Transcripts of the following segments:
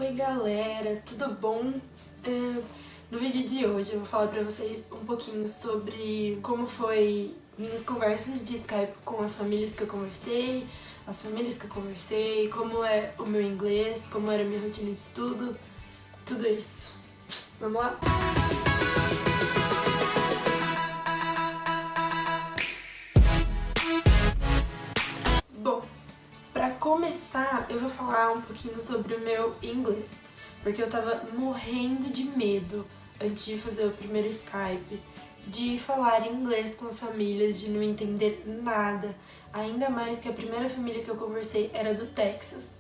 Oi galera, tudo bom? No vídeo de hoje eu vou falar pra vocês um pouquinho sobre como foi minhas conversas de Skype com as famílias que eu conversei, as famílias que eu conversei, como é o meu inglês, como era a minha rotina de estudo, tudo isso. Vamos lá? Bom, pra começar, eu vou falar um pouquinho sobre o meu inglês, porque eu tava morrendo de medo antes de fazer o primeiro Skype, de falar inglês com as famílias, de não entender nada, ainda mais que a primeira família que eu conversei era do Texas,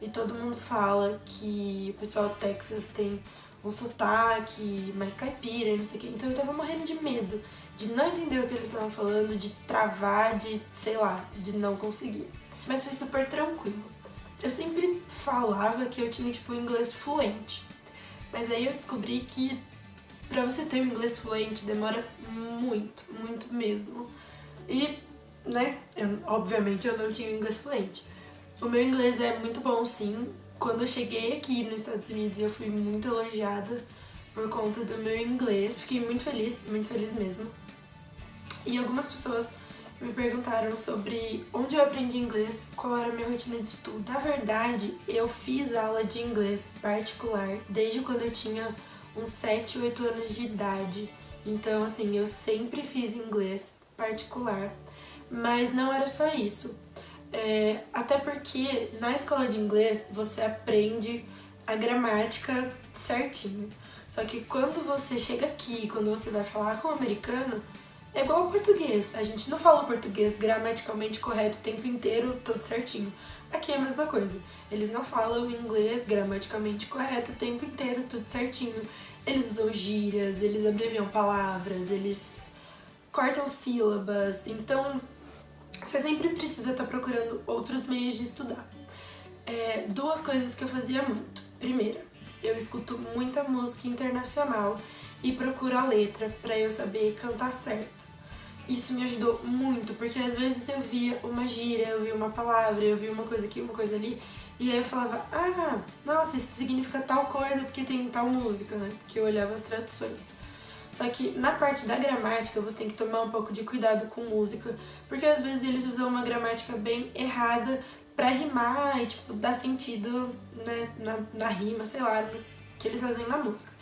e todo mundo fala que o pessoal do Texas tem um sotaque mais caipira e não sei o que, então eu tava morrendo de medo de não entender o que eles estavam falando, de travar, de, sei lá, de não conseguir. Mas foi super tranquilo. Eu sempre falava que eu tinha, tipo, inglês fluente. Mas aí eu descobri que pra você ter um inglês fluente demora muito, muito mesmo. E, né, obviamente eu não tinha inglês fluente. O meu inglês é muito bom, sim. Quando eu cheguei aqui nos Estados Unidos eu fui muito elogiada por conta do meu inglês. Fiquei muito feliz mesmo. E algumas pessoas me perguntaram sobre onde eu aprendi inglês, qual era a minha rotina de estudo. Na verdade, eu fiz aula de inglês particular desde quando eu tinha uns 7, 8 anos de idade. Então, assim, eu sempre fiz inglês particular, mas não era só isso. Até porque na escola de inglês você aprende a gramática certinho. Só que quando você chega aqui, quando você vai falar com o americano, é igual ao português. A gente não fala o português gramaticalmente correto o tempo inteiro, tudo certinho. Aqui é a mesma coisa. Eles não falam o inglês gramaticalmente correto o tempo inteiro, tudo certinho. Eles usam gírias, eles abreviam palavras, eles cortam sílabas. Então, você sempre precisa estar procurando outros meios de estudar. Duas coisas que eu fazia muito. Primeira, eu escuto muita música internacional e procuro a letra pra eu saber cantar certo. Isso me ajudou muito, porque às vezes eu via uma gíria, eu via uma palavra, eu via uma coisa aqui, uma coisa ali, e aí eu falava, ah, nossa, isso significa tal coisa porque tem tal música, né? Porque eu olhava as traduções. Só que na parte da gramática você tem que tomar um pouco de cuidado com música, porque às vezes eles usam uma gramática bem errada pra rimar e, tipo, dar sentido, né, na rima, sei lá, que eles fazem na música.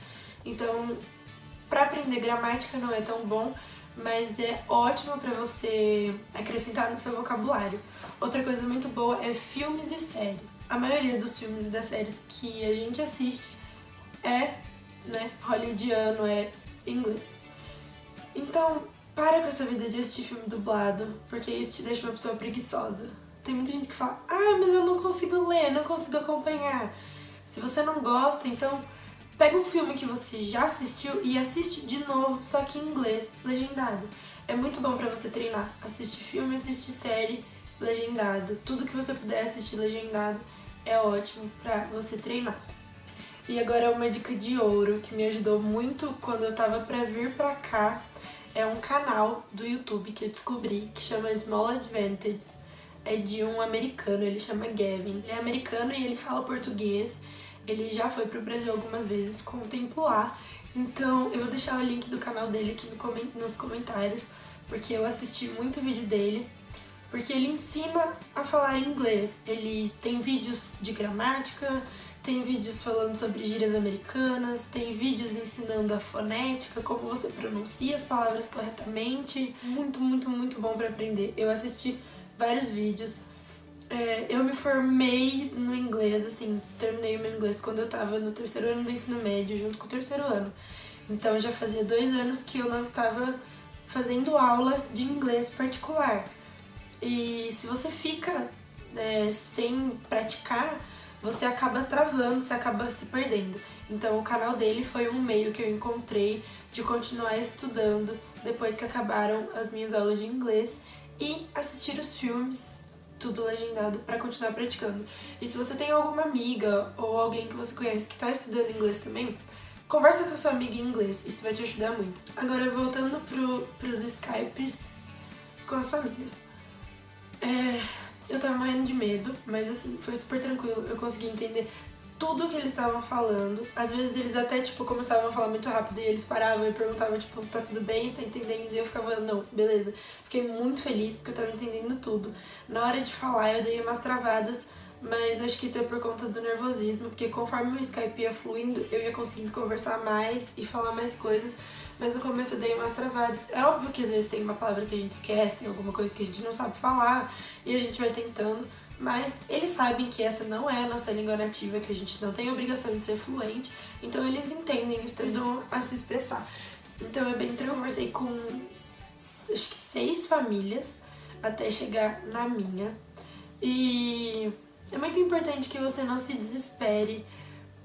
Então, pra aprender gramática não é tão bom, mas é ótimo pra você acrescentar no seu vocabulário. Outra coisa muito boa é filmes e séries. A maioria dos filmes e das séries que a gente assiste é, né, hollywoodiano, é inglês. Então, para com essa vida de assistir filme dublado, porque isso te deixa uma pessoa preguiçosa. Tem muita gente que fala, ah, mas eu não consigo ler, não consigo acompanhar. Se você não gosta, então pega um filme que você já assistiu e assiste de novo, só que em inglês, legendado. É muito bom pra você treinar. Assiste filme, assiste série, legendado. Tudo que você puder assistir legendado é ótimo pra você treinar. E agora uma dica de ouro que me ajudou muito quando eu tava pra vir pra cá. É um canal do YouTube que eu descobri, que chama Small Advantage. É de um americano, ele chama Gavin. Ele é americano e ele fala português. Ele já foi pro Brasil algumas vezes, ficou um tempo lá. Então eu vou deixar o link do canal dele aqui nos comentários, porque eu assisti muito vídeo dele. Porque ele ensina a falar inglês. Ele tem vídeos de gramática, tem vídeos falando sobre gírias americanas, tem vídeos ensinando a fonética, como você pronuncia as palavras corretamente. Muito, muito, muito bom pra aprender. Eu assisti vários vídeos. Eu me formei no inglês, assim, terminei o meu inglês quando eu tava no terceiro ano do ensino médio, junto com o terceiro ano. Então já fazia 2 anos que eu não estava fazendo aula de inglês particular. E se você fica sem praticar, você acaba travando, você acaba se perdendo. Então o canal dele foi um meio que eu encontrei de continuar estudando depois que acabaram as minhas aulas de inglês e assistir os filmes, tudo legendado, pra continuar praticando. E se você tem alguma amiga ou alguém que você conhece que tá estudando inglês também, conversa com a sua amiga em inglês, isso vai te ajudar muito. Agora voltando pros Skypes com as famílias. Eu tava morrendo de medo, mas assim, foi super tranquilo, eu consegui entender tudo que eles estavam falando. Às vezes eles até, tipo, começavam a falar muito rápido e eles paravam e perguntavam, tipo, tá tudo bem, você tá entendendo? E eu ficava, não, beleza. Fiquei muito feliz porque eu tava entendendo tudo. Na hora de falar eu dei umas travadas, mas acho que isso é por conta do nervosismo, porque conforme o Skype ia fluindo, eu ia conseguindo conversar mais e falar mais coisas. Mas no começo eu dei umas travadas. É óbvio que às vezes tem uma palavra que a gente esquece, tem alguma coisa que a gente não sabe falar e a gente vai tentando. Mas eles sabem que essa não é a nossa língua nativa, que a gente não tem a obrigação de ser fluente. Então eles entendem, estudam a se expressar. Então eu conversei com acho que 6 famílias até chegar na minha. E é muito importante que você não se desespere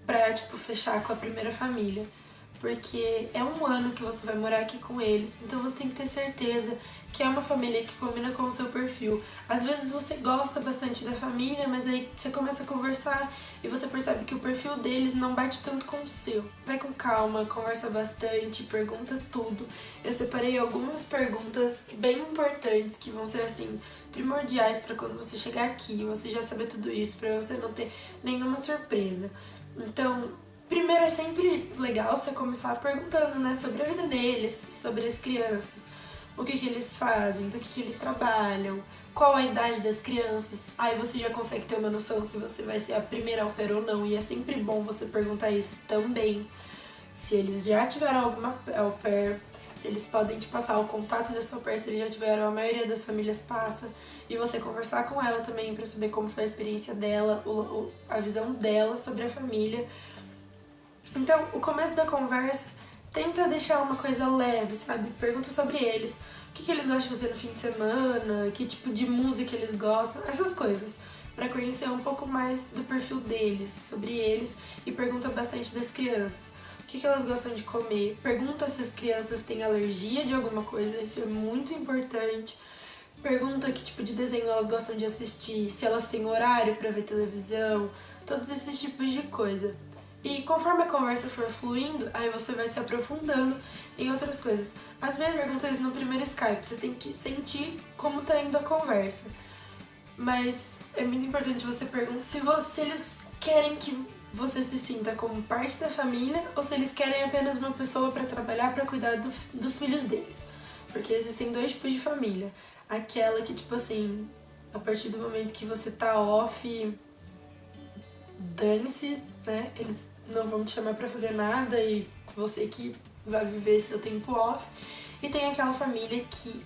pra, tipo, fechar com a primeira família. Porque é um ano que você vai morar aqui com eles, então você tem que ter certeza que é uma família que combina com o seu perfil. Às vezes você gosta bastante da família, mas aí você começa a conversar e você percebe que o perfil deles não bate tanto com o seu. Vai com calma, conversa bastante, pergunta tudo. Eu separei algumas perguntas bem importantes que vão ser assim primordiais para quando você chegar aqui, você já saber tudo isso, para você não ter nenhuma surpresa. Então, primeiro é sempre legal você começar perguntando, né, sobre a vida deles, sobre as crianças, o que eles fazem, do que eles trabalham, qual a idade das crianças. Aí você já consegue ter uma noção se você vai ser a primeira au pair ou não, e é sempre bom você perguntar isso também. Se eles já tiveram alguma au pair, se eles podem te passar o contato dessa au pair, se eles já tiveram, a maioria das famílias passa, e você conversar com ela também para saber como foi a experiência dela, a visão dela sobre a família. Então, o começo da conversa, tenta deixar uma coisa leve, sabe? Pergunta sobre eles, o que eles gostam de fazer no fim de semana, que tipo de música eles gostam, essas coisas, para conhecer um pouco mais do perfil deles, sobre eles, e pergunta bastante das crianças. O que elas gostam de comer, pergunta se as crianças têm alergia de alguma coisa, isso é muito importante. Pergunta que tipo de desenho elas gostam de assistir, se elas têm horário para ver televisão, todos esses tipos de coisa. E conforme a conversa for fluindo, aí você vai se aprofundando em outras coisas. Às vezes pergunta isso no primeiro Skype, você tem que sentir como tá indo a conversa. Mas é muito importante você perguntar se eles querem que você se sinta como parte da família ou se eles querem apenas uma pessoa para trabalhar, para cuidar dos filhos deles. Porque existem 2 tipos de família. Aquela que, tipo assim, a partir do momento que você tá off, dane-se, né? Eles não vão te chamar pra fazer nada e você que vai viver seu tempo off. E tem aquela família que,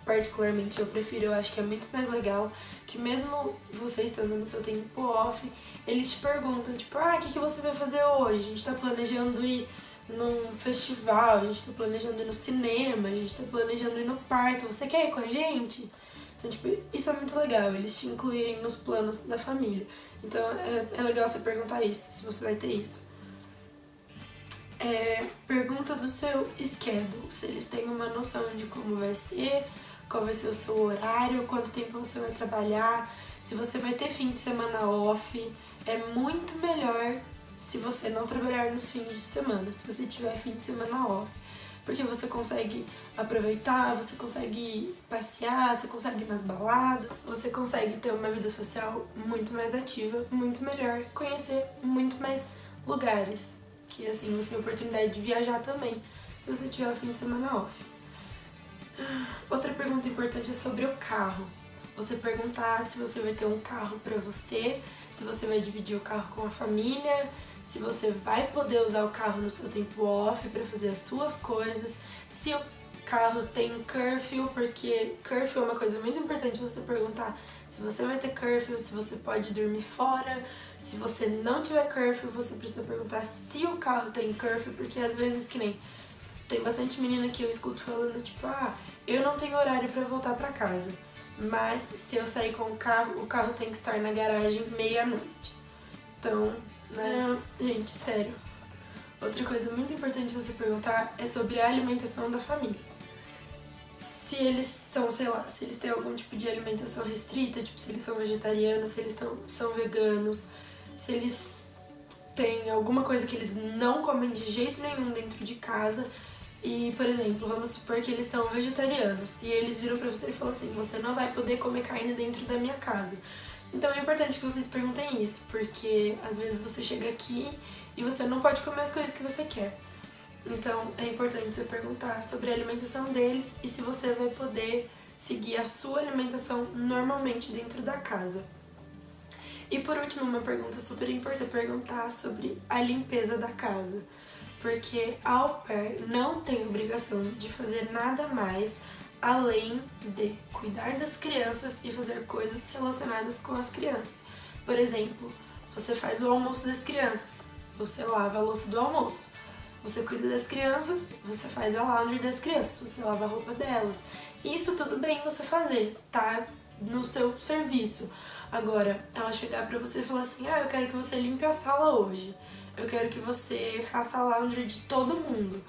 particularmente, eu prefiro, eu acho que é muito mais legal, que mesmo você estando no seu tempo off, eles te perguntam, tipo, o que você vai fazer hoje? A gente tá planejando ir num festival, a gente tá planejando ir no cinema, a gente tá planejando ir no parque, você quer ir com a gente? Então, tipo, isso é muito legal, eles te incluírem nos planos da família. Então, é legal você perguntar isso, se você vai ter isso. Pergunta do seu schedule, se eles têm uma noção de como vai ser, qual vai ser o seu horário, quanto tempo você vai trabalhar, se você vai ter fim de semana off. É muito melhor se você não trabalhar nos fins de semana, se você tiver fim de semana off. Porque você consegue aproveitar, você consegue passear, você consegue ir nas baladas, você consegue ter uma vida social muito mais ativa, muito melhor, conhecer muito mais lugares. Que assim, você tem a oportunidade de viajar também, se você tiver o fim de semana off. Outra pergunta importante é sobre o carro. Você perguntar se você vai ter um carro pra você, se você vai dividir o carro com a família, se você vai poder usar o carro no seu tempo off para fazer as suas coisas, se o carro tem curfew, porque curfew é uma coisa muito importante você perguntar se você vai ter curfew, se você pode dormir fora. Se você não tiver curfew, você precisa perguntar se o carro tem curfew, porque às vezes, que nem tem bastante menina que eu escuto falando, tipo, eu não tenho horário para voltar para casa, mas se eu sair com o carro tem que estar na garagem meia-noite. Então, né, gente, sério. Outra coisa muito importante você perguntar é sobre a alimentação da família. Se eles são, sei lá, se eles têm algum tipo de alimentação restrita, tipo, se eles são vegetarianos, se eles são veganos, se eles têm alguma coisa que eles não comem de jeito nenhum dentro de casa. E, por exemplo, vamos supor que eles são vegetarianos e eles viram pra você e falam assim, você não vai poder comer carne dentro da minha casa. Então é importante que vocês perguntem isso, porque às vezes você chega aqui e você não pode comer as coisas que você quer. Então é importante você perguntar sobre a alimentação deles e se você vai poder seguir a sua alimentação normalmente dentro da casa. E por último, uma pergunta super importante, você perguntar sobre a limpeza da casa. Porque a au pair não tem obrigação de fazer nada mais além de cuidar das crianças e fazer coisas relacionadas com as crianças. Por exemplo, você faz o almoço das crianças, você lava a louça do almoço. Você cuida das crianças, você faz a laundry das crianças, você lava a roupa delas. Isso tudo bem você fazer, tá no seu serviço. Agora, ela chegar pra você e falar assim, eu quero que você limpe a sala hoje. Eu quero que você faça a laundry de todo mundo.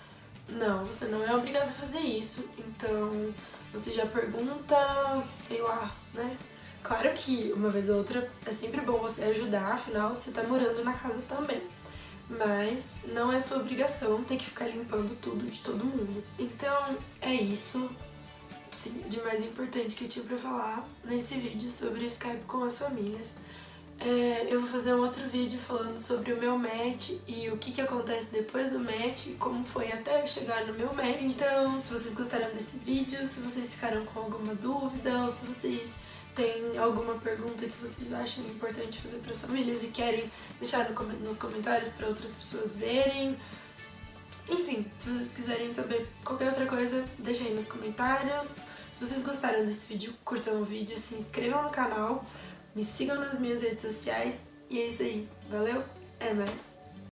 Não, você não é obrigada a fazer isso. Então, você já pergunta, sei lá, né? Claro que uma vez ou outra é sempre bom você ajudar, afinal você tá morando na casa também. Mas não é sua obrigação ter que ficar limpando tudo de todo mundo. Então, é isso de mais importante que eu tinha pra falar nesse vídeo sobre o Skype com as famílias. Eu vou fazer um outro vídeo falando sobre o meu match e o que acontece depois do match e como foi até eu chegar no meu match. Então, se vocês gostaram desse vídeo, se vocês ficaram com alguma dúvida ou se vocês têm alguma pergunta que vocês acham importante fazer para as famílias e querem deixar nos comentários para outras pessoas verem. Enfim, se vocês quiserem saber qualquer outra coisa, deixa aí nos comentários. Se vocês gostaram desse vídeo, curtam o vídeo, se inscrevam no canal, me sigam nas minhas redes sociais e é isso aí. Valeu, é nóis!